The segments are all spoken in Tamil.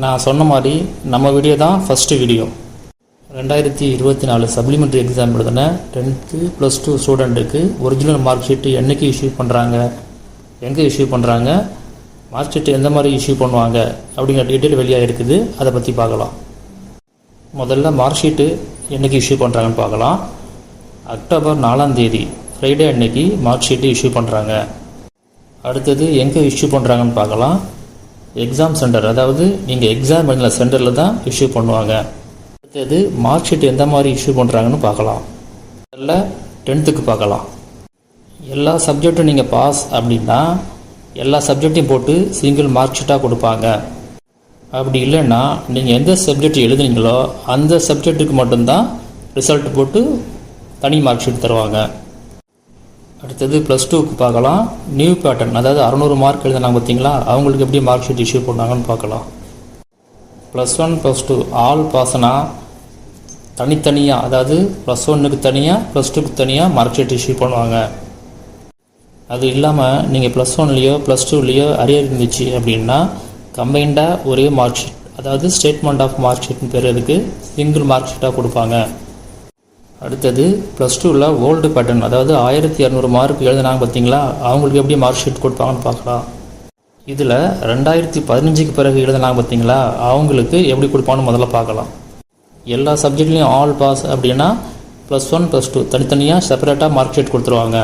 நான் சொன்ன மாதிரி நம்ம வீடியோ தான் ஃபஸ்ட்டு வீடியோ. 2024 சப்ளிமெண்ட்ரி எக்ஸாம் எழுதின 10th +2 ஸ்டூடெண்ட்டுக்கு ஒரிஜினல் மார்க் ஷீட்டு என்றைக்கு இஷ்யூ பண்ணுறாங்க, எங்கே இஷ்யூ பண்ணுறாங்க, மார்க் ஷீட்டு எந்த மாதிரி இஷ்யூ பண்ணுவாங்க அப்படிங்கிற டீட்டெயில் வெளியாக இருக்குது. அதை பற்றி பார்க்கலாம். முதல்ல மார்க் ஷீட்டு என்றைக்கு இஷ்யூ பண்ணுறாங்கன்னு பார்க்கலாம். அக்டோபர் 4ஆம் தேதி ஃப்ரைடே அன்னைக்கு மார்க் ஷீட்டு இஷ்யூ பண்ணுறாங்க. அடுத்தது எங்கே இஷ்யூ பண்ணுறாங்கன்னு பார்க்கலாம். எக்ஸாம் சென்டர், அதாவது நீங்கள் எக்ஸாம் எழுதின சென்டரில் தான் இஷ்யூ பண்ணுவாங்க. அடுத்தது மார்க் ஷீட் எந்த மாதிரி இஷ்யூ பண்ணுறாங்கன்னு பார்க்கலாம். அதில் 10th பார்க்கலாம். எல்லா சப்ஜெக்டும் நீங்கள் பாஸ் அப்படின்னா எல்லா சப்ஜெக்டையும் போட்டு சிங்கிள் மார்க் ஷீட்டாக கொடுப்பாங்க. அப்படி இல்லைன்னா நீங்கள் எந்த சப்ஜெக்ட் எழுதுனீங்களோ அந்த சப்ஜெக்ட்டுக்கு மட்டும்தான் ரிசல்ட் போட்டு தனி மார்க் ஷீட் தருவாங்க. அடுத்தது +2க்கு பார்க்கலாம். நியூ பேட்டர்ன், அதாவது 600 மார்க் எழுதினாங்க பார்த்தீங்களா, அவங்களுக்கு எப்படி மார்க் ஷீட் இஷ்யூ பண்ணாங்கன்னு பார்க்கலாம். +1 +2 ஆல் பாஸ்னா தனித்தனியாக, அதாவது +1க்கு தனியாக +2க்கு தனியாக மார்க் ஷீட் இஷ்யூ பண்ணுவாங்க. அது இல்லாமல் நீங்கள் +1லேயோ +2லேயோ அரியர் இருந்துச்சு அப்படின்னா கம்பைண்டாக ஒரே மார்க் ஷீட், அதாவது ஸ்டேட்மெண்ட் ஆஃப் மார்க் ஷீட்னு பேர், அதுக்கு சிங்கிள் மார்க் ஷீட்டாக கொடுப்பாங்க. அடுத்தது +2ல் ஓல்டு பேட்டர்ன், அதாவது 1200 மார்க் எழுதினாங்க பார்த்தீங்களா, அவங்களுக்கு எப்படி மார்க் ஷீட் கொடுப்பாங்கன்னு பார்க்கலாம். இதில் 2015க்கு பிறகு எழுதினாங்க பார்த்தீங்களா, அவங்களுக்கு எப்படி கொடுப்பாங்கன்னு முதல்ல பார்க்கலாம். எல்லா சப்ஜெக்ட்லேயும் ஆல் பாஸ் அப்படின்னா +1 +2 தனித்தனியாக செப்பரேட்டாக மார்க் ஷீட் கொடுத்துருவாங்க.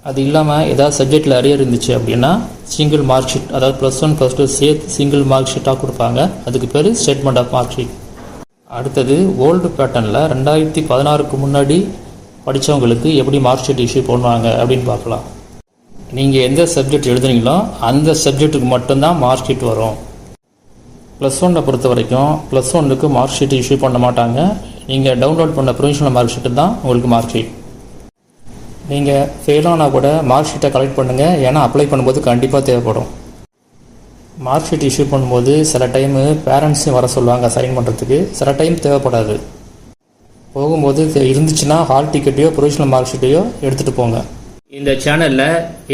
அது இல்லாமல் ஏதாவது சப்ஜெக்டில் அரியர் இருந்துச்சு அப்படின்னா சிங்கிள் மார்க் ஷீட், அதாவது +1 +2 சேர்த்து சிங்கிள் மார்க் ஷீட்டாக கொடுப்பாங்க. அதுக்கு பேர் ஸ்டேட்மெண்ட் ஆஃப் மார்க் ஷீட். அடுத்தது ஓல்டு பேட்டர்னில் 2016க்கு முன்னாடி படித்தவங்களுக்கு எப்படி மார்க் ஷீட் இஷ்யூ பண்ணுவாங்க அப்படின்னு பார்க்கலாம். நீங்கள் எந்த சப்ஜெக்ட் எழுதுனீங்களோ அந்த சப்ஜெக்ட்டுக்கு மட்டும்தான் மார்க் ஷீட் வரும். +1 பொறுத்த வரைக்கும் +1க்கு மார்க் ஷீட் இஷ்யூ பண்ண மாட்டாங்க. நீங்கள் டவுன்லோட் பண்ண ப்ரொவிஷனல் மார்க் ஷீட்டு தான் உங்களுக்கு மார்க் ஷீட். நீங்கள் ஃபெயிலானால் கூட மார்க் ஷீட்டை கலெக்ட் பண்ணுங்கள், ஏன்னா அப்ளை பண்ணும்போது கண்டிப்பாக தேவைப்படும். மார்க் ஷீட் இஷ்யூ பண்ணும்போது சில டைமு பேரண்ட்ஸையும் வர சொல்லுவாங்க சைன் பண்ணுறதுக்கு, சில டைம் தேவைப்படாது. போகும்போது இருந்துச்சுன்னா ஹால் டிக்கெட்டையோ ப்ரொவிஷனல் மார்க் ஷீட்டையோ எடுத்துகிட்டு போங்க. இந்த சேனலில்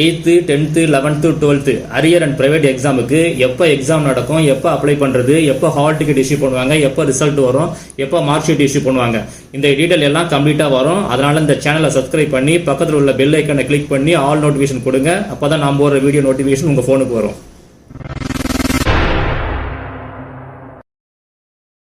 8th 10th 11th 12th arrear and private எக்ஸாமுக்கு எப்போ எக்ஸாம் நடக்கும், எப்போ அப்ளை பண்ணுறது, எப்போ ஹால் டிக்கெட் இஷ்யூ பண்ணுவாங்க, எப்போ ரிசல்ட் வரும், எப்போ மார்க் ஷீட் இஷ்யூ பண்ணுவாங்க, இந்த டீட்டெயில் எல்லாம் கம்ப்ளீட்டாக வரும். அதனால் இந்த சேனலை சப்ஸ்கிரைப் பண்ணி பக்கத்தில் உள்ள பெல் ஐக்கனை கிளிக் பண்ணி ஆல் நோட்டிஃபிகேஷன் கொடுங்க. அப்போ தான் நான் போகிற வீடியோ நோட்டிஃபிகேஷன் உங்கள் ஃபோனுக்கு வரும்.